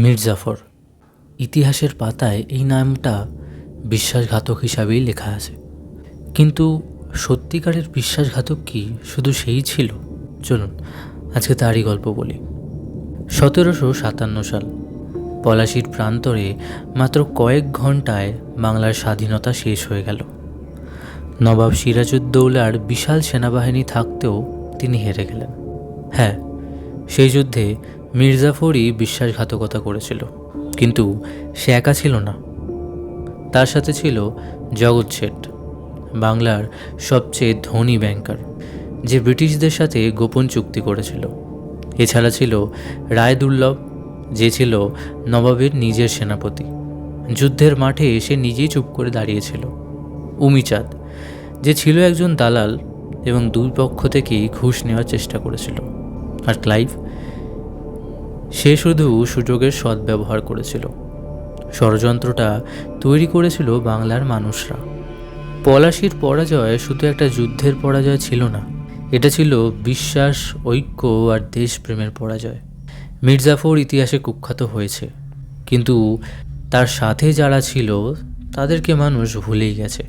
মির্জাফর। ইতিহাসের পাতায় এই নামটা বিশ্বাসঘাতক হিসাবেই লেখা আছে, কিন্তু সত্যিকারের বিশ্বাসঘাতক কি শুধু সেই ছিল? চলুন আজকে তারই গল্প বলি। 1757 সাল, পলাশীর প্রান্তরে মাত্র কয়েক ঘন্টায় বাংলার স্বাধীনতা শেষ হয়ে গেল। নবাব সিরাজউদ্দৌলার বিশাল সেনাবাহিনী থাকতেও তিনি হেরে গেলেন। হ্যাঁ, সেই যুদ্ধে মির্জাফরই বিশ্বাসঘাতকতা করেছিল, কিন্তু সে একা ছিল না। তার সাথে ছিল জগৎ শেঠ, বাংলার সবচেয়ে ধনী ব্যাংকার, যে ব্রিটিশদের সাথে গোপন চুক্তি করেছিল। এছাড়া ছিল রায়দুর্লভ, যে ছিল নবাবের নিজের সেনাপতি। যুদ্ধের মাঠে এসে নিজেই চুপ করে দাঁড়িয়েছিল। উমিচাঁদ, যে ছিল একজন দালাল এবং দুই পক্ষ থেকেই ঘুষ নেওয়ার চেষ্টা করেছিল। আর ক্লাইভ, সে শুধু সুযোগের সদ্ব্যবহার করেছিল। ষড়যন্ত্রটা তৈরি করেছিল বাংলার মানুষরা। পলাশীর পরাজয় শুধু একটা যুদ্ধের পরাজয় ছিল না, এটা ছিল বিশ্বাস, ঐক্য আর দেশপ্রেমের পরাজয়। মির্জাফর ইতিহাসে কুখ্যাত হয়েছে, কিন্তু তার সাথে যারা ছিল তাদেরকে মানুষ ভুলেই গেছে।